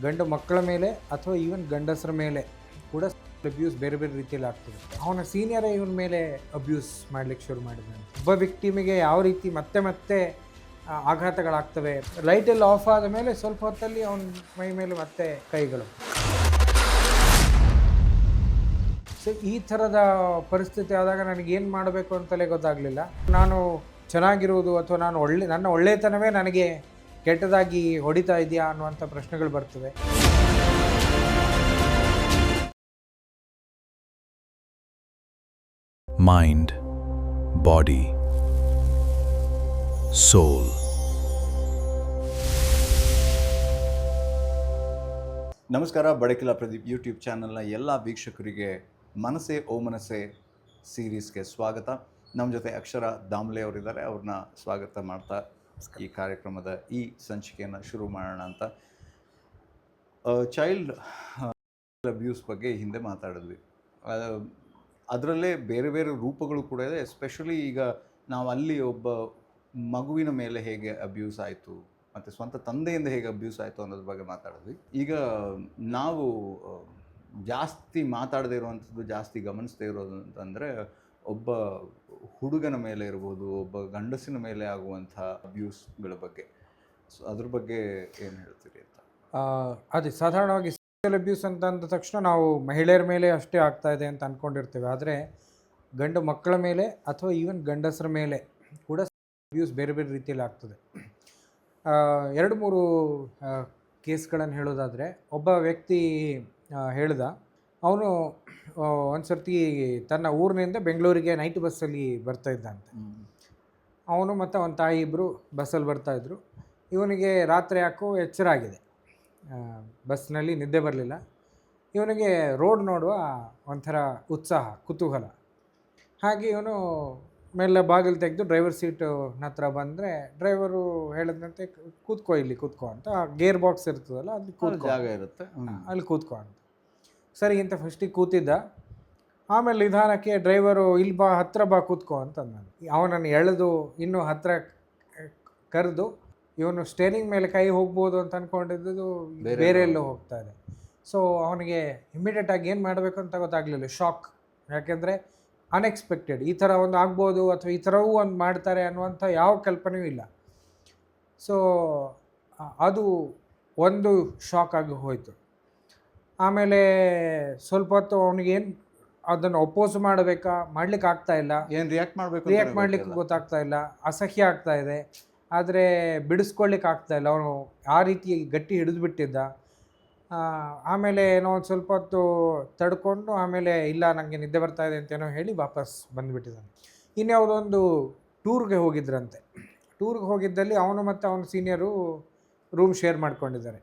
ಗಂಡು ಮಕ್ಕಳ ಮೇಲೆ ಅಥವಾ ಈವನ್ ಗಂಡಸರ ಮೇಲೆ ಕೂಡ ಅಬ್ಯೂಸ್ ಬೇರೆ ಬೇರೆ ರೀತಿಯಲ್ಲಿ ಆಗ್ತದೆ. ಅವನ ಸೀನಿಯರೇ ಇವನ ಮೇಲೆ ಅಬ್ಯೂಸ್ ಮಾಡ್ಲಿಕ್ಕೆ ಶುರು ಮಾಡಿದ್ದಾನೆ. ಒಬ್ಬ ವಿಕ್ಟಿಮಿಗೆ ಯಾವ ರೀತಿ ಮತ್ತೆ ಮತ್ತೆ ಆಘಾತಗಳಾಗ್ತವೆ. ಲೈಟೆಲ್ಲ ಆಫ್ ಆದ ಮೇಲೆ ಸ್ವಲ್ಪ ಹೊತ್ತಲ್ಲಿ ಅವನ ಮೈ ಮೇಲೆ ಮತ್ತೆ ಕೈಗಳು. ಸೊ ಈ ಥರದ ಪರಿಸ್ಥಿತಿ ಆದಾಗ ನನಗೇನು ಮಾಡಬೇಕು ಅಂತಲೇ ಗೊತ್ತಾಗಲಿಲ್ಲ. ನಾನು ಚೆನ್ನಾಗಿರುವುದು ಅಥವಾ ನನ್ನ ಒಳ್ಳೆಯತನವೇ ನನಗೆ ಕೆಟ್ಟದಾಗಿ ಹೊಡಿತಾ ಇದೆಯಾ ಅನ್ನುವಂಥ ಪ್ರಶ್ನೆಗಳು ಬರ್ತವೆ. ಮೈಂಡ್, ಬಾಡಿ, ಸೋಲ್. ನಮಸ್ಕಾರ. ಬಡಕಿಲ ಪ್ರದೀಪ್ ಯೂಟ್ಯೂಬ್ ಚಾನಲ್ನ ಎಲ್ಲ ವೀಕ್ಷಕರಿಗೆ ಮನಸೆ ಓ ಮನಸೆ ಸೀರೀಸ್ಗೆ ಸ್ವಾಗತ. ನಮ್ಮ ಜೊತೆ ಅಕ್ಷರ ದಾಮ್ಲೆ ಅವರಿದ್ದಾರೆ. ಅವ್ರನ್ನ ಸ್ವಾಗತ ಮಾಡ್ತಾ ಈ ಕಾರ್ಯಕ್ರಮದ ಈ ಸಂಚಿಕೆಯನ್ನು ಶುರು ಮಾಡೋಣ ಅಂತ. ಚೈಲ್ಡ್ ಅಬ್ಯೂಸ್ ಬಗ್ಗೆ ಹಿಂದೆ ಮಾತಾಡಿದ್ವಿ. ಅದರಲ್ಲೇ ಬೇರೆ ಬೇರೆ ರೂಪಗಳು ಕೂಡ ಇದೆ. ಎಸ್ಪೆಷಲಿ ಈಗ ನಾವು ಅಲ್ಲಿ ಒಬ್ಬ ಮಗುವಿನ ಮೇಲೆ ಹೇಗೆ ಅಬ್ಯೂಸ್ ಆಯಿತು ಮತ್ತು ಸ್ವಂತ ತಂದೆಯಿಂದ ಹೇಗೆ ಅಬ್ಯೂಸ್ ಆಯಿತು ಅನ್ನೋದ್ರ ಬಗ್ಗೆ ಮಾತಾಡಿದ್ವಿ. ಈಗ ನಾವು ಜಾಸ್ತಿ ಮಾತಾಡದೇ ಇರುವಂಥದ್ದು, ಜಾಸ್ತಿ ಗಮನಿಸದೇ ಇರೋದು ಅಂತಂದರೆ ಒಬ್ಬ ಹುಡುಗನ ಮೇಲೆ ಇರ್ಬೋದು, ಒಬ್ಬ ಗಂಡಸಿನ ಮೇಲೆ ಆಗುವಂಥ ಅಬ್ಯೂಸ್ಗಳ ಬಗ್ಗೆ. ಸೊ ಅದ್ರ ಬಗ್ಗೆ ಏನು ಹೇಳ್ತೀರಿ ಅಂತ? ಅದೇ ಸಾಧಾರಣವಾಗಿ ಸೆಕ್ಷುವಲ್ ಅಬ್ಯೂಸ್ ಅಂತ ಅಂದ ತಕ್ಷಣ ನಾವು ಮಹಿಳೆಯರ ಮೇಲೆ ಅಷ್ಟೇ ಆಗ್ತಾ ಇದೆ ಅಂತ ಅಂದ್ಕೊಂಡಿರ್ತೇವೆ. ಆದರೆ ಗಂಡು ಮಕ್ಕಳ ಮೇಲೆ ಅಥವಾ ಈವನ್ ಗಂಡಸರ ಮೇಲೆ ಕೂಡ ಅಬ್ಯೂಸ್ ಬೇರೆ ಬೇರೆ ರೀತಿಯಲ್ಲಿ ಆಗ್ತದೆ. 2-3 ಕೇಸ್ಗಳನ್ನು ಹೇಳೋದಾದರೆ, ಒಬ್ಬ ವ್ಯಕ್ತಿ ಹೇಳ್ದ, ಅವನು ಒಂದು ಸರ್ತಿ ತನ್ನ ಊರಿನಿಂದ ಬೆಂಗಳೂರಿಗೆ ನೈಟ್ ಬಸ್ಸಲ್ಲಿ ಬರ್ತಾ ಇದ್ದಂತೆ. ಅವನು ಮತ್ತು ಅವನ ತಾಯಿ ಇಬ್ಬರು ಬಸ್ಸಲ್ಲಿ ಬರ್ತಾಯಿದ್ರು. ಇವನಿಗೆ ರಾತ್ರಿ ಯಾಕೋ ಎಚ್ಚರ ಆಗಿದೆ, ಬಸ್ನಲ್ಲಿ ನಿದ್ದೆ ಬರಲಿಲ್ಲ. ಇವನಿಗೆ ರೋಡ್ ನೋಡುವ ಒಂಥರ ಉತ್ಸಾಹ, ಕುತೂಹಲ. ಹಾಗೆ ಇವನು ಮೇಲೆ ಬಾಗಿಲು ತೆಗೆದು ಡ್ರೈವರ್ ಸೀಟು ಹತ್ರ ಬಂದರೆ ಡ್ರೈವರು ಹೇಳಿದಂತೆ ಕೂತ್ಕೋ ಅಂತ. ಗೇರ್ ಬಾಕ್ಸ್ ಇರ್ತದಲ್ಲ, ಅಲ್ಲಿ ಜಾಗ ಇರುತ್ತೆ, ಅಲ್ಲಿ ಕೂತ್ಕೋ ಅಂತ. ಸರಿ ಅಂತ ಫಸ್ಟಿಗೆ ಕೂತಿದ್ದ. ಆಮೇಲೆ ನಿಧಾನಕ್ಕೆ ಡ್ರೈವರು ಇಲ್ಲಿ ಬಾ, ಹತ್ತಿರ ಬಾ, ಕೂತ್ಕೋ ಅಂತ ನಾನು. ಅವನನ್ನು ಎಳೆದು ಇನ್ನೂ ಹತ್ತಿರ ಕರೆದು ಇವನು ಸ್ಟೇರಿಂಗ್ ಮೇಲೆ ಕೈ ಹೋಗ್ಬೋದು ಅಂತ ಅಂದ್ಕೊಂಡಿದ್ದು ಬೇರೆ ಎಲ್ಲೋ ಹೋಗ್ತಾ ಇದೆ. ಸೊ ಅವನಿಗೆ ಇಮಿಡಿಯೇಟಾಗಿ ಏನು ಮಾಡಬೇಕು ಅಂತ ಗೊತ್ತಾಗಲಿಲ್ಲ. ಶಾಕ್. ಯಾಕೆಂದರೆ ಅನ್ಎಕ್ಸ್ಪೆಕ್ಟೆಡ್, ಈ ಥರ ಒಂದು ಆಗ್ಬೋದು ಅಥವಾ ಈ ಥರವೂ ಒಂದು ಮಾಡ್ತಾರೆ ಅನ್ನುವಂಥ ಯಾವ ಕಲ್ಪನೆಯೂ ಇಲ್ಲ. ಸೊ ಅದು ಒಂದು ಶಾಕ್ ಆಗಿ ಹೋಯಿತು. ಆಮೇಲೆ ಸ್ವಲ್ಪ ಹೊತ್ತು ಅವನಿಗೇನು ಅದನ್ನು ಒಪ್ಪೋಸ್ ಮಾಡಬೇಕಾ, ಮಾಡಲಿಕ್ಕೆ ಆಗ್ತಾಯಿಲ್ಲ, ಏನು ರಿಯಾಕ್ಟ್ ಮಾಡಲಿಕ್ಕೆ ಗೊತ್ತಾಗ್ತಾ ಇಲ್ಲ, ಅಸಹ್ಯ ಆಗ್ತಾ ಇದೆ. ಆದರೆ ಬಿಡಿಸ್ಕೊಳ್ಳಿಕ್ಕೆ ಆಗ್ತಾಯಿಲ್ಲ. ಅವನು ಆ ರೀತಿ ಗಟ್ಟಿ ಹಿಡಿದುಬಿಟ್ಟಿದ್ದ. ಆಮೇಲೆ ಏನೋ ಒಂದು ಸ್ವಲ್ಪ ಹೊತ್ತು ತಡ್ಕೊಂಡು ಆಮೇಲೆ ಇಲ್ಲ ನನಗೆ ನಿದ್ದೆ ಬರ್ತಾ ಇದೆ ಅಂತೇನೋ ಹೇಳಿ ವಾಪಸ್ ಬಂದುಬಿಟ್ಟಿದ್ದಾನೆ. ಇನ್ಯಾವುದೊಂದು ಟೂರ್ಗೆ ಹೋಗಿದ್ರಂತೆ. ಟೂರ್ಗೆ ಹೋಗಿದ್ದಲ್ಲಿ ಅವನು ಮತ್ತು ಅವನ ಸೀನಿಯರು ರೂಮ್ ಶೇರ್ ಮಾಡ್ಕೊಂಡಿದ್ದಾರೆ.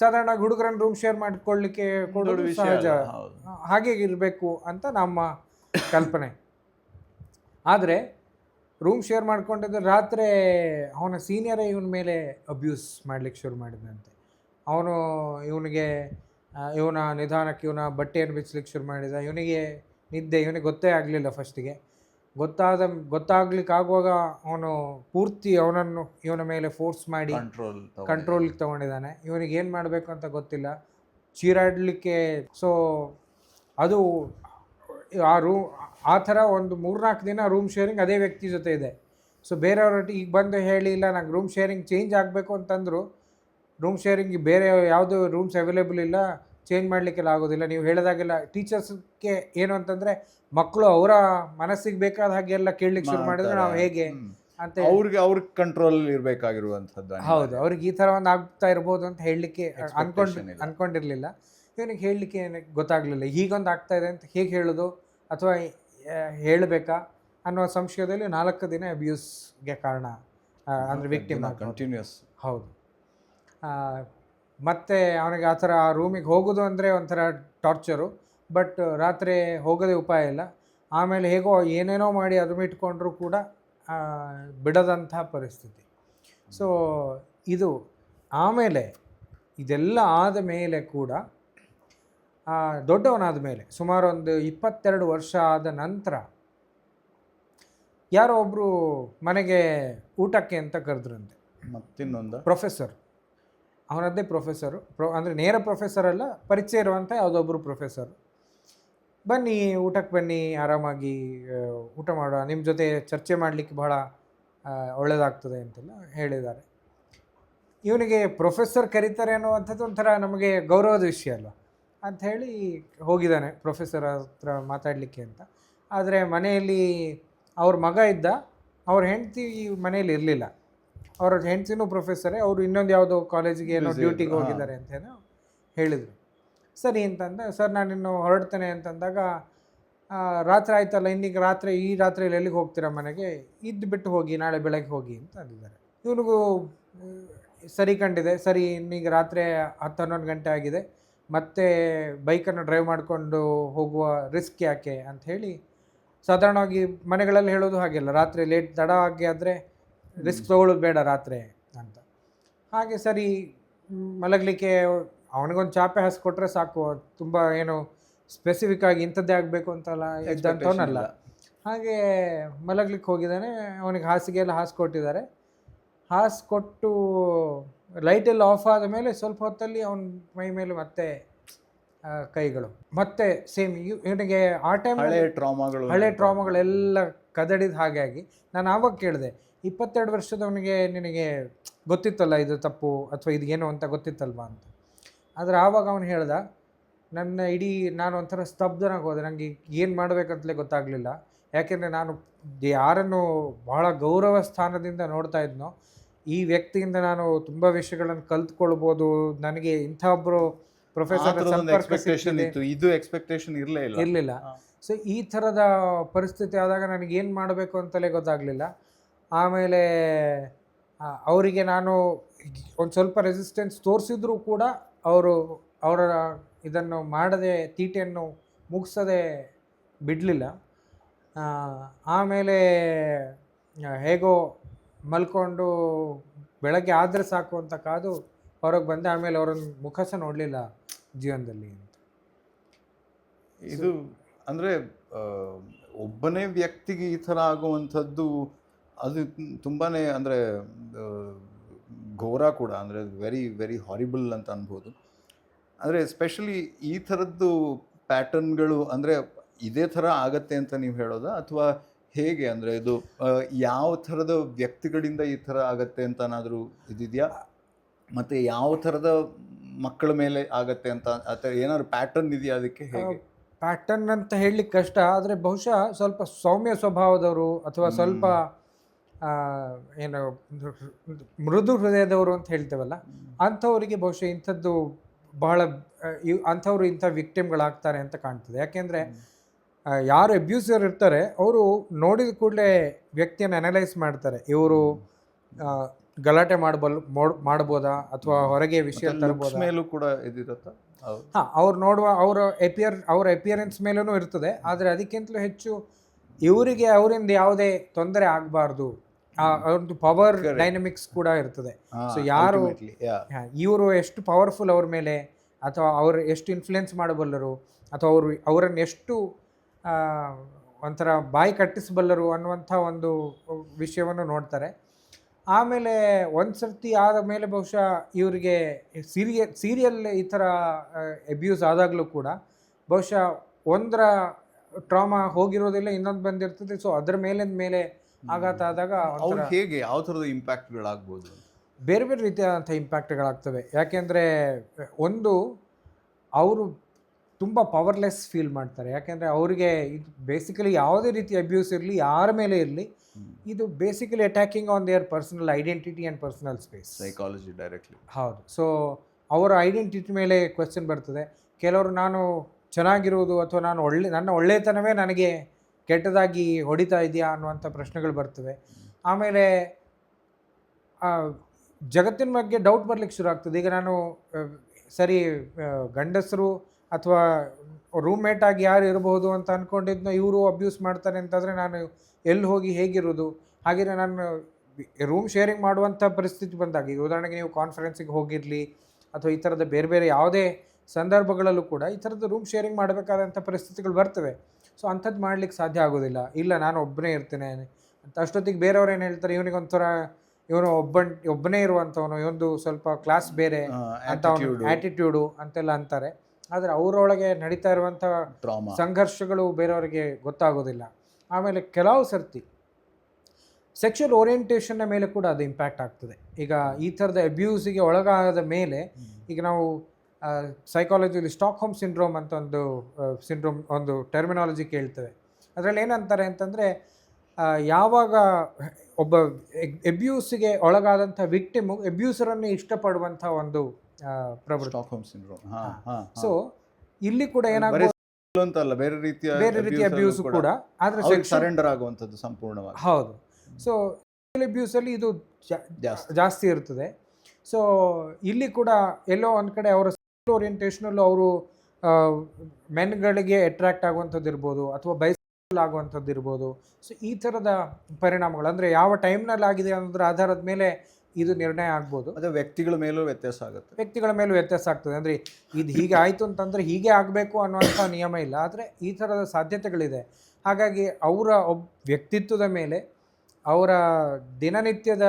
ಸಾಧಾರಣವಾಗಿ ಹುಡುಗರನ್ನು ರೂಮ್ ಶೇರ್ ಮಾಡ್ಕೊಳ್ಳಿಕ್ಕೆ ಕೊಡೋದು ಸಹಜ, ಹಾಗೆ ಇರಬೇಕು ಅಂತ ನಮ್ಮ ಕಲ್ಪನೆ. ಆದರೆ ರೂಮ್ ಶೇರ್ ಮಾಡ್ಕೊಂಡಿದ್ದ ರಾತ್ರಿ ಅವನ ಸೀನಿಯರೇ ಇವನ ಮೇಲೆ ಅಬ್ಯೂಸ್ ಮಾಡಲಿಕ್ಕೆ ಶುರು ಮಾಡಿದಂತೆ. ಅವನು ಇವನ ನಿಧಾನಕ್ಕೆ ಇವನ ಬಟ್ಟೆಯನ್ನು ಬಿಚ್ಚಲಿಕ್ಕೆ ಶುರು ಮಾಡಿದ. ಇವನಿಗೆ ಗೊತ್ತೇ ಆಗಲಿಲ್ಲ. ಫಸ್ಟಿಗೆ ಗೊತ್ತಾಗ್ಲಿಕ್ಕಾಗುವಾಗ ಅವನು ಪೂರ್ತಿ ಇವನ ಮೇಲೆ ಫೋರ್ಸ್ ಮಾಡಿ ಕಂಟ್ರೋಲಿಗೆ ತೊಗೊಂಡಿದ್ದಾನೆ. ಇವನಿಗೆ ಏನು ಮಾಡಬೇಕು ಅಂತ ಗೊತ್ತಿಲ್ಲ, ಚೀರಾಡಲಿಕ್ಕೆ. ಸೊ ಅದು ಆ ಥರ ಒಂದು 3-4 ದಿನ ರೂಮ್ ಶೇರಿಂಗ್ ಅದೇ ವ್ಯಕ್ತಿ ಜೊತೆ ಇದೆ. ಸೊ ಬೇರೆಯವ್ರೊಟ್ಟಿಗೆ ಈಗ ಬಂದು ಹೇಳಿ ಇಲ್ಲ ನಂಗೆ ರೂಮ್ ಶೇರಿಂಗ್ ಚೇಂಜ್ ಆಗಬೇಕು ಅಂತಂದರು. ರೂಮ್ ಶೇರಿಂಗ್ ಬೇರೆ ಯಾವುದೋ ರೂಮ್ಸ್ ಅವೈಲೇಬಲ್ ಇಲ್ಲ, ಚೇಂಜ್ ಮಾಡಲಿಕ್ಕೆಲ್ಲ ಆಗೋದಿಲ್ಲ. ನೀವು ಹೇಳಿದಾಗೆಲ್ಲ ಟೀಚರ್ಸ್ಗೆ ಏನು ಅಂತಂದರೆ, ಮಕ್ಕಳು ಅವರ ಮನಸ್ಸಿಗೆ ಬೇಕಾದ ಹಾಗೆ ಎಲ್ಲ ಕೇಳಲಿಕ್ಕೆ ಶುರು ಮಾಡಿದ್ರೆ ನಾವು ಹೇಗೆ ಅಂತ ಅವ್ರ ಕಂಟ್ರೋಲ್ ಇರಬೇಕಾಗಿರುವಂಥದ್ದು. ಹೌದು, ಅವ್ರಿಗೆ ಈ ಥರ ಒಂದು ಆಗ್ತಾ ಇರ್ಬೋದು ಅಂತ ಹೇಳಲಿಕ್ಕೆ ಅಂದ್ಕೊಂಡಿರಲಿಲ್ಲ. ಇವನಿಗೆ ಹೇಳಲಿಕ್ಕೆ ಗೊತ್ತಾಗಲಿಲ್ಲ, ಹೀಗೊಂದು ಆಗ್ತಾ ಇದೆ ಅಂತ ಹೇಗೆ ಹೇಳೋದು ಅಥವಾ ಹೇಳಬೇಕಾ ಅನ್ನೋ ಸಂಶಯದಲ್ಲಿ 4 ದಿನ ಅಬ್ಯೂಸ್ಗೆ ಕಾರಣ, ಅಂದರೆ ವಿಕ್ಟಿಮ್ ಕಂಟಿನ್ಯೂಸ್. ಹೌದು. ಮತ್ತು ಅವನಿಗೆ ಆ ಥರ ಆ ರೂಮಿಗೆ ಹೋಗೋದು ಅಂದರೆ ಒಂಥರ ಟಾರ್ಚರು. ಬಟ್ ರಾತ್ರಿ ಹೋಗೋದೇ ಉಪಾಯ ಇಲ್ಲ. ಆಮೇಲೆ ಹೇಗೋ ಏನೇನೋ ಮಾಡಿ ಇಟ್ಕೊಂಡ್ರೂ ಕೂಡ ಬಿಡದಂಥ ಪರಿಸ್ಥಿತಿ. ಸೊ ಇದು ಆಮೇಲೆ ಇದೆಲ್ಲ ಆದ ಮೇಲೆ ಕೂಡ ದೊಡ್ಡವನಾದ ಮೇಲೆ ಸುಮಾರು ಒಂದು 22 ವರ್ಷ ಆದ ನಂತರ ಯಾರೋ ಒಬ್ಬರು ಮನೆಗೆ ಊಟಕ್ಕೆ ಅಂತ ಕರೆದ್ರಂತೆ. ಮತ್ತಿನ್ನೊಂದು ಪ್ರೊಫೆಸರ್ ಅವನದ್ದೇ ಪ್ರೊಫೆಸರು ಅಂದರೆ ನೇರ ಪ್ರೊಫೆಸರ್ ಅಲ್ಲ, ಪರಿಚಯ ಇರುವಂಥ ಯಾವುದೊಬ್ಬರು ಪ್ರೊಫೆಸರು. ಬನ್ನಿ ಊಟಕ್ಕೆ ಬನ್ನಿ, ಆರಾಮಾಗಿ ಊಟ ಮಾಡುವ, ನಿಮ್ಮ ಜೊತೆ ಚರ್ಚೆ ಮಾಡಲಿಕ್ಕೆ ಬಹಳ ಒಳ್ಳೆಯದಾಗ್ತದೆ ಅಂತೆಲ್ಲ ಹೇಳಿದ್ದಾರೆ. ಇವನಿಗೆ ಪ್ರೊಫೆಸರ್ ಕರೀತಾರೆ ಅನ್ನುವಂಥದ್ದು ಒಂಥರ ನಮಗೆ ಗೌರವದ ವಿಷಯ ಅಲ್ವ ಅಂಥೇಳಿ ಹೋಗಿದ್ದಾನೆ ಪ್ರೊಫೆಸರ್ ಹತ್ರ ಮಾತಾಡಲಿಕ್ಕೆ ಅಂತ. ಆದರೆ ಮನೆಯಲ್ಲಿ ಅವ್ರ ಮಗ ಇದ್ದ, ಅವ್ರ ಹೆಂಡತಿ ಮನೆಯಲ್ಲಿ ಇರಲಿಲ್ಲ. ಅವ್ರ ಹೆಂಡ್ತಿನೂ ಪ್ರೊಫೆಸರೇ, ಅವರು ಇನ್ನೊಂದು ಯಾವುದೋ ಕಾಲೇಜಿಗೆ ಏನೋ ಡ್ಯೂಟಿಗೆ ಹೋಗಿದ್ದಾರೆ ಅಂತೇನೋ ಹೇಳಿದರು. ಸರಿ ಅಂತಂದ, ಸರ್ ನಾನಿನ್ನು ಹೊರಡ್ತೇನೆ ಅಂತಂದಾಗ, ರಾತ್ರಿ ಆಯ್ತಲ್ಲ, ಇನ್ನೀಗ ಈ ರಾತ್ರಿಯಲ್ಲಿ ಎಲ್ಲಿಗೆ ಹೋಗ್ತೀರಾ ಮನೆಗೆ, ಇದ್ದು ಬಿಟ್ಟು ಹೋಗಿ, ನಾಳೆ ಬೆಳಗ್ಗೆ ಹೋಗಿ ಅಂತ ಅಂದಿದ್ದಾರೆ. ಇವನಿಗೂ ಸರಿ ಕಂಡಿದೆ, ಸರಿ ಇನ್ನೀಗ ರಾತ್ರಿ 10-11 ಗಂಟೆ ಆಗಿದೆ, ಮತ್ತೆ ಬೈಕನ್ನು ಡ್ರೈವ್ ಮಾಡಿಕೊಂಡು ಹೋಗುವ ರಿಸ್ಕ್ ಯಾಕೆ ಅಂಥೇಳಿ, ಸಾಧಾರಣವಾಗಿ ಮನೆಗಳಲ್ಲಿ ಹೇಳೋದು ಹಾಗೆಲ್ಲ, ರಾತ್ರಿ ಲೇಟ್ ತಡ ಆಗಿ ಆದರೆ ರಿಸ್ಕ್ ತೊಗೊಳ್ಳೋದು ಬೇಡ ರಾತ್ರಿ ಅಂತ. ಹಾಗೆ ಸರಿ ಮಲಗಲಿಕ್ಕೆ ಅವನಿಗೊಂದು ಚಾಪೆ ಹಾಸ್ಕೊಟ್ರೆ ಸಾಕು, ತುಂಬ ಏನು ಸ್ಪೆಸಿಫಿಕ್ ಆಗಿ ಇಂಥದ್ದೇ ಆಗಬೇಕು ಅಂತಲ್ಲ ಇದ್ದಂಥವನಲ್ಲ. ಹಾಗೆ ಮಲಗಲಿಕ್ಕೆ ಹೋಗಿದ್ದಾನೆ. ಅವನಿಗೆ ಹಾಸಿಗೆ ಎಲ್ಲ ಹಾಸ್ಕೊಟ್ಟಿದ್ದಾರೆ. ಹಾಸ್ಕೊಟ್ಟು ಲೈಟೆಲ್ಲ ಆಫ್ ಆದ ಮೇಲೆ ಸ್ವಲ್ಪ ಹೊತ್ತಲ್ಲಿ ಅವನ ಮೈ ಮೇಲೆ ಮತ್ತೆ ಕೈಗಳು ಮತ್ತೆ ಸೇಮ್ ಇವನಿಗೆ ಆ ಟೈಮ್ ಹಳೆ ಟ್ರಾಮಾಗಳೆಲ್ಲ ಕದಡಿದ ಹಾಗೆ ಆಗಿ, ನಾನು ಆವಾಗ ಕೇಳಿದೆ, 22 ವರ್ಷದವನಿಗೆ ನಿನಗೆ ಗೊತ್ತಿತ್ತಲ್ಲ ಇದು ತಪ್ಪು ಅಥವಾ ಇದು ಏನು ಅಂತ ಗೊತ್ತಿತ್ತಲ್ವಾ ಅಂತ. ಆದರೆ ಆವಾಗ ಅವನು ಹೇಳ್ದ, ನಾನು ಒಂಥರ ಸ್ತಬ್ಧನಾಗಿ ಹೋದೆ, ನನಗೆ ಏನು ಮಾಡಬೇಕಂತಲೇ ಗೊತ್ತಾಗಲಿಲ್ಲ. ಯಾಕೆಂದರೆ ನಾನು ಯಾರನ್ನು ಬಹಳ ಗೌರವ ಸ್ಥಾನದಿಂದ ನೋಡ್ತಾ ಇದ್ನೋ, ಈ ವ್ಯಕ್ತಿಯಿಂದ ನಾನು ತುಂಬ ವಿಷಯಗಳನ್ನು ಕಲ್ತ್ಕೊಳ್ಬೋದು, ನನಗೆ ಇಂಥ ಒಬ್ಬರು ಪ್ರೊಫೆಸರ್ ಇರಲಿಲ್ಲ. ಸೊ ಈ ಥರದ ಪರಿಸ್ಥಿತಿ ಆದಾಗ ನನಗೇನು ಮಾಡಬೇಕು ಅಂತಲೇ ಗೊತ್ತಾಗಲಿಲ್ಲ. ಆಮೇಲೆ ಅವರಿಗೆ ನಾನು ಒಂದು ಸ್ವಲ್ಪ ರೆಸಿಸ್ಟೆನ್ಸ್ ತೋರಿಸಿದ್ರೂ ಕೂಡ ಅವರ ಇದನ್ನು ಮಾಡದೆ, ತೀಟೆಯನ್ನು ಮುಗಿಸದೆ ಬಿಡಲಿಲ್ಲ. ಆಮೇಲೆ ಹೇಗೋ ಮಲ್ಕೊಂಡು ಬೆಳಗ್ಗೆ ಆದರೆ ಸಾಕು ಅಂತ ಕಾದು ಹೊರಗೆ ಬಂದೆ. ಆಮೇಲೆ ಅವರನ್ನು ಮುಖ ಸಹ ನೋಡಲಿಲ್ಲ ಜೀವನದಲ್ಲಿ ಅಂತ. ಇದು ಅಂದರೆ ಒಬ್ಬನೇ ವ್ಯಕ್ತಿಗೆ ಈ ಥರ ಆಗುವಂಥದ್ದು ಅದು ತುಂಬಾ ಅಂದರೆ ಘೋರ ಕೂಡ, ಅಂದರೆ ವೆರಿ ವೆರಿ ಹಾರಿಬಲ್ ಅಂತ ಅನ್ಬೋದು. ಅಂದರೆ ಎಸ್ಪೆಷಲಿ ಈ ಥರದ್ದು ಪ್ಯಾಟರ್ನ್ಗಳು ಅಂದರೆ ಇದೇ ಥರ ಆಗತ್ತೆ ಅಂತ ನೀವು ಹೇಳೋದಾ, ಅಥವಾ ಹೇಗೆ? ಅಂದರೆ ಇದು ಯಾವ ಥರದ ವ್ಯಕ್ತಿಗಳಿಂದ ಈ ಥರ ಆಗತ್ತೆ ಅಂತ ಏನಾದರೂ ಇದಿದೆಯಾ, ಮತ್ತು ಯಾವ ಥರದ ಮಕ್ಕಳ ಮೇಲೆ ಆಗತ್ತೆ ಅಂತ ಅಥವಾ ಏನಾದ್ರು ಪ್ಯಾಟರ್ನ್ ಇದೆಯಾ ಅದಕ್ಕೆ? ಹೇಗೆ ಪ್ಯಾಟರ್ನ್ ಅಂತ ಹೇಳಲಿಕ್ಕೆ ಕಷ್ಟ, ಆದರೆ ಬಹುಶಃ ಸ್ವಲ್ಪ ಸೌಮ್ಯ ಸ್ವಭಾವದವರು ಅಥವಾ ಸ್ವಲ್ಪ ಏನು ಮೃದು ಹೃದಯದವರು ಅಂತ ಹೇಳ್ತೇವಲ್ಲ, ಅಂಥವರಿಗೆ ಬಹುಶಃ ಇಂಥದ್ದು ಬಹಳ ಅಂಥವ್ರು ಇಂಥ ವಿಕ್ಟಿಮ್ಗಳಾಗ್ತಾರೆ ಅಂತ ಕಾಣ್ತದೆ. ಯಾಕೆಂದರೆ ಯಾರು ಅಬ್ಯೂಸರ್ ಇರ್ತಾರೆ ಅವರು ನೋಡಿದ ಕೂಡಲೇ ವ್ಯಕ್ತಿಯನ್ನು ಅನಲೈಸ್ ಮಾಡ್ತಾರೆ. ಇವರು ಗಲಾಟೆ ಮಾಡ್ಬೋದಾ ಅಥವಾ ಹೊರಗೆ ವಿಷಯ ತರಬೋದಾ ಮೇಲೂ ಕೂಡ ಇದಿರುತ್ತಾ? ಹಾಂ, ಅವ್ರು ನೋಡುವ ಅವರ ಅಪಿಯರೆನ್ಸ್ ಮೇಲೂ ಇರ್ತದೆ. ಆದರೆ ಅದಕ್ಕಿಂತಲೂ ಹೆಚ್ಚು ಅವರಿಂದ ಯಾವುದೇ ತೊಂದರೆ ಆಗಬಾರ್ದು, ಅವ್ರದ್ದು ಪವರ್ ಡೈನಮಿಕ್ಸ್ ಕೂಡ ಇರ್ತದೆ. ಸೊ ಯಾರು ಇವರು ಎಷ್ಟು ಪವರ್ಫುಲ್ ಅವ್ರ ಮೇಲೆ, ಅಥವಾ ಅವರು ಎಷ್ಟು ಇನ್ಫ್ಲುಯೆನ್ಸ್ ಮಾಡಬಲ್ಲರು, ಅಥವಾ ಅವರನ್ನು ಎಷ್ಟು ಒಂಥರ ಬಾಯಿ ಕಟ್ಟಿಸಬಲ್ಲರು ಅನ್ನುವಂಥ ಒಂದು ವಿಷಯವನ್ನು ನೋಡ್ತಾರೆ. ಆಮೇಲೆ ಒಂದು ಸರ್ತಿ ಆದ ಮೇಲೆ ಬಹುಶಃ ಇವರಿಗೆ ಸೀರಿಯಲ್ ಈ ಥರ ಅಬ್ಯೂಸ್ ಆದಾಗಲೂ ಕೂಡ ಬಹುಶಃ ಒಂದರ ಟ್ರಾಮಾ ಹೋಗಿರೋದಿಲ್ಲ, ಇನ್ನೊಂದು ಬಂದಿರ್ತದೆ. ಸೊ ಅದರ ಮೇಲೆ ಆಘಾತ ಆದಾಗ ಹೇಗೆ ಯಾವ ಥರದ ಇಂಪ್ಯಾಕ್ಟ್ಗಳಾಗ್ಬೋದು? ಬೇರೆ ಬೇರೆ ರೀತಿಯಾದಂಥ ಇಂಪ್ಯಾಕ್ಟ್ಗಳಾಗ್ತವೆ. ಯಾಕೆಂದರೆ ಒಂದು, ಅವರು ತುಂಬ ಪವರ್ಲೆಸ್ ಫೀಲ್ ಮಾಡ್ತಾರೆ. ಯಾಕೆಂದರೆ ಅವರಿಗೆ ಇದು ಬೇಸಿಕಲಿ ಯಾವುದೇ ರೀತಿ ಅಬ್ಯೂಸ್ ಇರಲಿ, ಯಾರ ಮೇಲೆ ಇರಲಿ, ಇದು basically attacking on there personal identity and personal space, psychology directly. ಹೌದು. ಸೊ ಅವರ ಐಡೆಂಟಿಟಿ ಮೇಲೆ ಕ್ವೆಶ್ಚನ್ ಬರ್ತದೆ. ಕೆಲವರು ನಾನು ಚೆನ್ನಾಗಿರುವುದು ಅಥವಾ ನನ್ನ ಒಳ್ಳೆಯತನವೇ ನನಗೆ ಕೆಟ್ಟದಾಗಿ ಹೊಡಿತಾ ಇದೆಯಾ ಅನ್ನುವಂಥ ಪ್ರಶ್ನೆಗಳು ಬರ್ತವೆ. ಆಮೇಲೆ ಜಗತ್ತಿನ ಬಗ್ಗೆ ಡೌಟ್ ಬರಲಿಕ್ಕೆ ಶುರು ಆಗ್ತದೆ. ಈಗ ನಾನು ಸರಿ ಗಂಡಸರು ಅಥವಾ ರೂಮ್ಮೇಟ್ ಆಗಿ ಯಾರು ಇರಬಹುದು ಅಂತ ಅಂದ್ಕೊಂಡಿದ್ನೋ ಇವರು ಅಬ್ಯೂಸ್ ಮಾಡ್ತಾರೆ ಅಂತಂದರೆ ನಾನು ಎಲ್ಲಿ ಹೋಗಿ ಹೇಗಿರೋದು? ಹಾಗೆಯೇ ನಾನು ರೂಮ್ ಶೇರಿಂಗ್ ಮಾಡುವಂಥ ಪರಿಸ್ಥಿತಿ ಬಂದಾಗ, ಈಗ ಉದಾಹರಣೆಗೆ ನೀವು ಕಾನ್ಫರೆನ್ಸಿಗೆ ಹೋಗಿರಲಿ ಅಥವಾ ಈ ಥರದ ಬೇರೆ ಬೇರೆ ಯಾವುದೇ ಸಂದರ್ಭಗಳಲ್ಲೂ ಕೂಡ ಈ ಥರದ್ದು ರೂಮ್ ಶೇರಿಂಗ್ ಮಾಡಬೇಕಾದಂಥ ಪರಿಸ್ಥಿತಿಗಳು ಬರ್ತವೆ. ಸೊ ಅಂಥದ್ದು ಮಾಡಲಿಕ್ಕೆ ಸಾಧ್ಯ ಆಗೋದಿಲ್ಲ. ಇಲ್ಲ, ನಾನು ಒಬ್ಬನೇ ಇರ್ತೇನೆ ಅಂತ ಅಷ್ಟೊತ್ತಿಗೆ ಬೇರೆಯವ್ರು ಏನು ಹೇಳ್ತಾರೆ, ಇವನಿಗೊಂಥರ ಇವನು ಒಬ್ಬನೇ ಇರುವಂಥವನು, ಇವೊಂದು ಸ್ವಲ್ಪ ಕ್ಲಾಸ್ ಬೇರೆ ಅಂತ ಆ್ಯಟಿಟ್ಯೂಡು ಅಂತೆಲ್ಲ ಅಂತಾರೆ. ಆದರೆ ಅವರೊಳಗೆ ನಡೀತಾ ಇರುವಂಥ ಟ್ರಾಮಾ ಸಂಘರ್ಷಗಳು ಬೇರೆಯವರಿಗೆ ಗೊತ್ತಾಗೋದಿಲ್ಲ. ಆಮೇಲೆ ಕೆಲವು ಸರ್ತಿ ಸೆಕ್ಷುವಲ್ ಓರಿಯೆಂಟೇಷನ್ನ ಮೇಲೆ ಕೂಡ ಅದು ಇಂಪ್ಯಾಕ್ಟ್ ಆಗ್ತದೆ. ಈಗ ಈ ಥರದ ಅಬ್ಯೂಸಿಗೆ ಒಳಗಾದ ಮೇಲೆ ಈಗ ನಾವು ಸೈಕಾಲಜಿಯಲ್ಲಿ ಸ್ಟಾಕ್ಹೋಮ್ ಸಿಂಡ್ರೋಮ್ ಅಂತ ಒಂದು ಟರ್ಮಿನಾಲಜಿ ಕೇಳ್ತೇವೆ. ಅದರಲ್ಲಿ ಏನಂತಾರೆ ಅಂತಂದರೆ, ಯಾವಾಗ ಒಬ್ಬ ಅಬ್ಯೂಸಿಗೆ ಒಳಗಾದಂಥ ವಿಕ್ಟಿಮು ಅಬ್ಯೂಸರನ್ನು ಇಷ್ಟಪಡುವಂಥ ಒಂದು ಪ್ರವೃತ್ತಿ. Stockholm syndrome. ಸೊ ಇಲ್ಲಿ ಕೂಡ ಏನಾಗ್ಬೋದು ಅಂತಲ್ಲ, ಬೇರೆ ರೀತಿಯ ಅಬ್ಯೂಸ್ ಕೂಡ, ಆದರೆ ಸರೆಂಡರ್ ಆಗುವಂಥದ್ದು ಸಂಪೂರ್ಣವಾಗಿ. ಹೌದು. ಸೊ ಅಬ್ಯೂಸಲ್ಲಿ ಇದು ಜಾಸ್ತಿ ಇರ್ತದೆ. ಸೊ ಇಲ್ಲಿ ಕೂಡ ಎಲ್ಲೋ ಒಂದು ಕಡೆ ಅವರ ಸೆಕ್ಷುವಲ್ ಓರಿಯೆಂಟೇಷನಲ್ಲೂ ಅವರು ಮೆನ್ಗಳಿಗೆ ಅಟ್ರಾಕ್ಟ್ ಆಗುವಂಥದ್ದು ಇರ್ಬೋದು, ಅಥವಾ ಬೈಸೆಕ್ಸುವಲ್ ಆಗುವಂಥದ್ದು ಇರ್ಬೋದು. ಸೊ ಈ ಥರದ ಪರಿಣಾಮಗಳು ಅಂದರೆ ಯಾವ ಟೈಮ್ನಲ್ಲಿ ಆಗಿದೆ ಅನ್ನೋದ್ರ ಆಧಾರದ ಮೇಲೆ ಇದು ನಿರ್ಣಯ ಆಗ್ಬೋದು. ಅದು ವ್ಯಕ್ತಿಗಳ ಮೇಲೂ ವ್ಯತ್ಯಾಸ ಆಗುತ್ತೆ. ವ್ಯಕ್ತಿಗಳ ಮೇಲೂ ವ್ಯತ್ಯಾಸ ಆಗ್ತದೆ. ಅಂದರೆ ಇದು ಹೀಗೆ ಆಯಿತು ಅಂತಂದರೆ ಹೀಗೆ ಆಗಬೇಕು ಅನ್ನುವಂಥ ನಿಯಮ ಇಲ್ಲ, ಆದರೆ ಈ ಥರದ ಸಾಧ್ಯತೆಗಳಿದೆ. ಹಾಗಾಗಿ ಅವರ ವ್ಯಕ್ತಿತ್ವದ ಮೇಲೆ, ಅವರ ದಿನನಿತ್ಯದ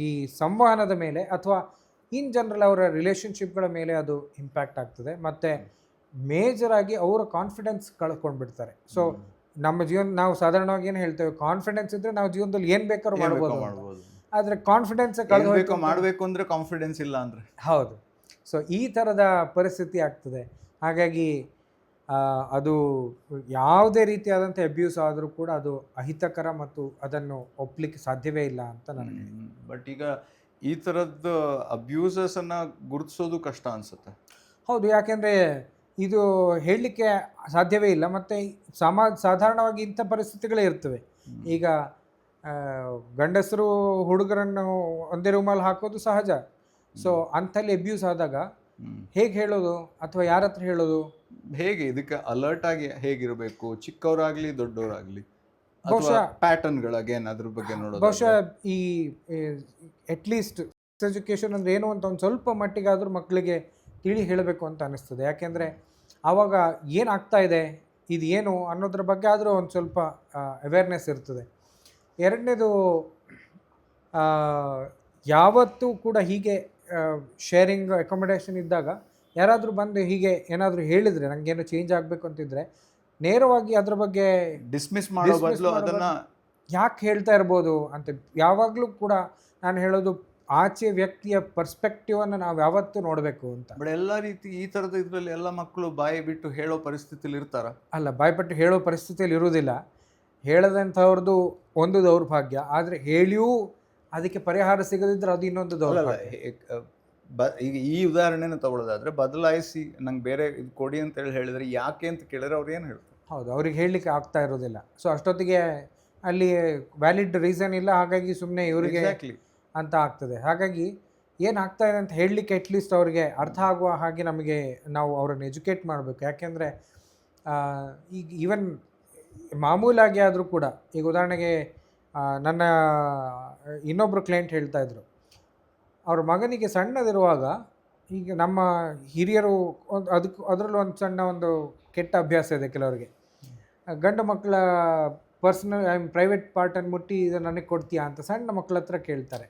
ಈ ಸಂವಹನದ ಮೇಲೆ, ಅಥವಾ ಇನ್ ಜನರಲ್ ಅವರ ರಿಲೇಷನ್ಶಿಪ್ಗಳ ಮೇಲೆ ಅದು ಇಂಪ್ಯಾಕ್ಟ್ ಆಗ್ತದೆ. ಮತ್ತು ಮೇಜರಾಗಿ ಅವರ ಕಾನ್ಫಿಡೆನ್ಸ್ ಕಳ್ಕೊಂಡ್ಬಿಡ್ತಾರೆ. ಸೊ ನಮ್ಮ ನಾವು ಸಾಧಾರಣವಾಗಿ ಏನು ಹೇಳ್ತೇವೆ, ಕಾನ್ಫಿಡೆನ್ಸ್ ಇದ್ದರೆ ನಾವು ಜೀವನದಲ್ಲಿ ಏನು ಬೇಕಾದ್ರೂ ಮಾಡ್ಬೋದು. ಆದರೆ ಕಾನ್ಫಿಡೆನ್ಸ್ ಮಾಡಬೇಕು ಅಂದರೆ ಕಾನ್ಫಿಡೆನ್ಸ್ ಇಲ್ಲ ಅಂದರೆ, ಹೌದು. ಸೊ ಈ ಥರದ ಪರಿಸ್ಥಿತಿ ಆಗ್ತದೆ. ಹಾಗಾಗಿ ಅದು ಯಾವುದೇ ರೀತಿಯಾದಂಥ ಅಬ್ಯೂಸ್ ಆದರೂ ಕೂಡ ಅದು ಅಹಿತಕರ ಮತ್ತು ಅದನ್ನು ಒಪ್ಪಲಿಕ್ಕೆ ಸಾಧ್ಯವೇ ಇಲ್ಲ ಅಂತ ನನಗೆ. ಬಟ್ ಈಗ ಈ ಥರದ್ದು ಅಬ್ಯೂಸಸನ್ನು ಗುರುತಿಸೋದು ಕಷ್ಟ ಅನಿಸುತ್ತೆ. ಹೌದು, ಯಾಕೆಂದರೆ ಇದು ಹೇಳಲಿಕ್ಕೆ ಸಾಧ್ಯವೇ ಇಲ್ಲ. ಮತ್ತು ಸಾಧಾರಣವಾಗಿ ಇಂಥ ಪರಿಸ್ಥಿತಿಗಳೇ ಇರ್ತವೆ. ಈಗ ಗಂಡಸರು ಹುಡುಗರನ್ನು ಒಂದೇ ರೂಮಲ್ಲಿ ಹಾಕೋದು ಸಹಜ. ಸೊ ಅಂಥಲ್ಲಿ ಅಬ್ಯೂಸ್ ಆದಾಗ ಹೇಗೆ ಹೇಳೋದು, ಅಥವಾ ಯಾರ ಹತ್ರ ಹೇಳೋದು, ಹೇಗೆ ಇದಕ್ಕೆ ಅಲರ್ಟ್ ಆಗಿ ಹೇಗಿರಬೇಕು, ಚಿಕ್ಕವರಾಗಲಿ ದೊಡ್ಡವರಾಗಲಿ, ಬಹುಶಃ ಪ್ಯಾಟರ್ನ್ಗಳಾಗೇನು ಅದ್ರ ಬಗ್ಗೆ ನೋಡೋದು. ಬಹುಶಃ ಈ ಅಟ್ಲೀಸ್ಟ್ ಎಜುಕೇಷನ್ ಅಂದರೆ ಏನು ಅಂತ ಒಂದು ಸ್ವಲ್ಪ ಮಟ್ಟಿಗಾದರೂ ಮಕ್ಕಳಿಗೆ ತಿಳಿ ಹೇಳಬೇಕು ಅಂತ ಅನ್ನಿಸ್ತದೆ. ಯಾಕೆಂದರೆ ಆವಾಗ ಏನಾಗ್ತಾ ಇದೆ, ಇದು ಏನು ಅನ್ನೋದ್ರ ಬಗ್ಗೆ ಆದರೂ ಒಂದು ಸ್ವಲ್ಪ ಅವೇರ್ನೆಸ್ ಇರ್ತದೆ. ಎರಡನೇದು, ಯಾವತ್ತೂ ಕೂಡ ಹೀಗೆ ಶೇರಿಂಗ್ ಅಕೊಮಡೇಷನ್ ಇದ್ದಾಗ ಯಾರಾದರೂ ಬಂದು ಹೀಗೆ ಏನಾದರೂ ಹೇಳಿದರೆ, ನನಗೇನು ಚೇಂಜ್ ಆಗಬೇಕು ಅಂತಿದ್ರೆ, ನೇರವಾಗಿ ಅದ್ರ ಬಗ್ಗೆ ಡಿಸ್ಮಿಸ್ ಮಾಡೋ ಬದಲು ಅದನ್ನು ಯಾಕೆ ಹೇಳ್ತಾ ಇರ್ಬೋದು ಅಂತ ಯಾವಾಗಲೂ ಕೂಡ ನಾನು ಹೇಳೋದು, ಆಚೆ ವ್ಯಕ್ತಿಯ ಪರ್ಸ್ಪೆಕ್ಟಿವನ್ನು ನಾವು ಯಾವತ್ತೂ ನೋಡಬೇಕು ಅಂತ. ಬಟ್ ಎಲ್ಲ ರೀತಿ ಈ ಥರದ ಇದರಲ್ಲಿ ಎಲ್ಲ ಮಕ್ಕಳು ಬಾಯಿ ಬಿಟ್ಟು ಹೇಳೋ ಪರಿಸ್ಥಿತಿಲಿ ಇರ್ತಾರ? ಅಲ್ಲ, ಬಾಯ್ಪಟ್ಟು ಹೇಳೋ ಪರಿಸ್ಥಿತಿಯಲ್ಲಿ ಇರುವುದಿಲ್ಲ. ಹೇಳದಂಥವ್ರದ್ದು ಒಂದು ದೌರ್ಭಾಗ್ಯ, ಆದರೆ ಹೇಳಿಯೂ ಅದಕ್ಕೆ ಪರಿಹಾರ ಸಿಗದಿದ್ದರೆ ಅದು ಇನ್ನೊಂದು ದೌರ್ಭಾಗ್ಯ. ಈಗ ಈ ಉದಾಹರಣೆನ ತಗೊಳ್ಳೋದಾದ್ರೆ, ಬದಲಾಯಿಸಿ ನಂಗೆ ಬೇರೆ ಇದು ಕೊಡಿ ಅಂತೇಳಿ ಹೇಳಿದರೆ ಯಾಕೆ ಅಂತ ಕೇಳಿದ್ರೆ ಅವ್ರು ಏನು ಹೇಳ್ತಾರೆ? ಹೌದು, ಅವ್ರಿಗೆ ಹೇಳಲಿಕ್ಕೆ ಆಗ್ತಾ ಇರೋದಿಲ್ಲ. ಸೊ ಅಷ್ಟೊತ್ತಿಗೆ ಅಲ್ಲಿ ವ್ಯಾಲಿಡ್ ರೀಸನ್ ಇಲ್ಲ, ಹಾಗಾಗಿ ಸುಮ್ಮನೆ ಇವರಿಗೆ ಅಂತ ಆಗ್ತದೆ. ಹಾಗಾಗಿ ಏನಾಗ್ತಾ ಇದೆ ಅಂತ ಹೇಳಲಿಕ್ಕೆ ಅಟ್ಲೀಸ್ಟ್ ಅವರಿಗೆ ಅರ್ಥ ಆಗುವ ಹಾಗೆ ನಾವು ಅವರನ್ನು ಎಜುಕೇಟ್ ಮಾಡಬೇಕು. ಯಾಕೆಂದರೆ ಈಗ ಈವನ್ ಮಾಮೂಲಾಗಿ ಆದರೂ ಕೂಡ, ಈಗ ಉದಾಹರಣೆಗೆ ನನ್ನ ಇನ್ನೊಬ್ಬರು ಕ್ಲೈಂಟ್ ಹೇಳ್ತಾಯಿದ್ರು, ಅವ್ರ ಮಗನಿಗೆ ಸಣ್ಣದಿರುವಾಗ, ಈಗ ನಮ್ಮ ಹಿರಿಯರು ಅದರಲ್ಲೂ ಒಂದು ಸಣ್ಣ ಒಂದು ಕೆಟ್ಟ ಅಭ್ಯಾಸ ಇದೆ ಕೆಲವರಿಗೆ, ಗಂಡು ಮಕ್ಕಳ ಪರ್ಸ್ನಲ್ ಪ್ರೈವೇಟ್ ಪಾರ್ಟನ್ನು ಮುಟ್ಟಿ ಇದು ನನಗೆ ಕೊಡ್ತೀಯಾ ಅಂತ ಸಣ್ಣ ಮಕ್ಕಳ ಹತ್ರ ಕೇಳ್ತಾರೆ.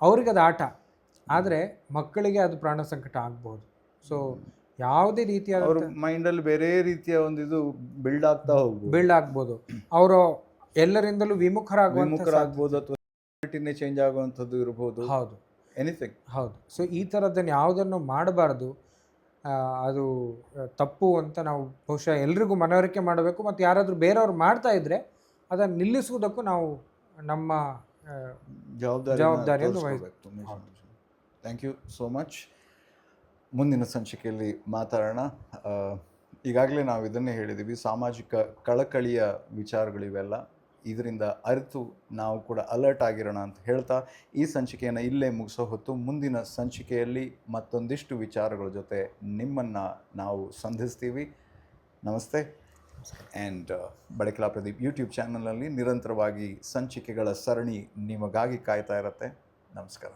ಅವ್ರಿಗೆ ಅದು ಆಟ, ಆದರೆ ಮಕ್ಕಳಿಗೆ ಅದು ಪ್ರಾಣ ಸಂಕಟ ಆಗ್ಬೋದು. ಸೊ ಯಾವುದೇ ರೀತಿಯಾದ ಅವ್ರ ಮೈಂಡಲ್ಲಿ ಬೇರೆ ರೀತಿಯ ಒಂದು ಇದು ಬಿಲ್ಡ್ ಆಗ್ಬೋದು. ಅವರು ಎಲ್ಲರಿಂದಲೂ ವಿಮುಖರಾಗ್ಬೋದು, ಅಥವಾ ಚೇಂಜ್ ಆಗುವಂಥದ್ದು ಇರ್ಬೋದು. ಹೌದು, ಎನಿಥಿಂಗ್. ಹೌದು. ಸೊ ಈ ಥರದ್ದನ್ನು ಯಾವುದನ್ನು ಮಾಡಬಾರ್ದು, ಅದು ತಪ್ಪು ಅಂತ ನಾವು ಬಹುಶಃ ಎಲ್ರಿಗೂ ಮನವರಿಕೆ ಮಾಡಬೇಕು. ಮತ್ತು ಯಾರಾದರೂ ಬೇರೆಯವ್ರು ಮಾಡ್ತಾ ಇದ್ದರೆ ಅದನ್ನು ನಿಲ್ಲಿಸುವುದಕ್ಕೂ ನಾವು ನಮ್ಮ ಜವಾಬ್ದಾರಿಯನ್ನು ವಹಿಸಬೇಕು. Thank you so much. ಮುಂದಿನ ಸಂಚಿಕೆಯಲ್ಲಿ ಮಾತಾಡೋಣ. ಈಗಾಗಲೇ ನಾವು ಇದನ್ನೇ ಹೇಳಿದ್ದೀವಿ, ಸಾಮಾಜಿಕ ಕಳಕಳಿಯ ವಿಚಾರಗಳಿವೆಲ್ಲ, ಇದರಿಂದ ಅರಿತು ನಾವು ಕೂಡ ಅಲರ್ಟ್ ಆಗಿರೋಣ ಅಂತ ಹೇಳ್ತಾ ಈ ಸಂಚಿಕೆಯನ್ನು ಇಲ್ಲೇ ಮುಗಿಸೋ ಹೊತ್ತು, ಮುಂದಿನ ಸಂಚಿಕೆಯಲ್ಲಿ ಮತ್ತೊಂದಿಷ್ಟು ವಿಚಾರಗಳ ಜೊತೆ ನಿಮ್ಮನ್ನು ನಾವು ಸಂಧಿಸ್ತೀವಿ. ನಮಸ್ತೆ. ಆ್ಯಂಡ್ ಬಡಕಲಾ ಪ್ರದೀಪ್ ಯೂಟ್ಯೂಬ್ ಚಾನಲ್ನಲ್ಲಿ ನಿರಂತರವಾಗಿ ಸಂಚಿಕೆಗಳ ಸರಣಿ ನಿಮಗಾಗಿ ಕಾಯ್ತಾ ಇರುತ್ತೆ. ನಮಸ್ಕಾರ.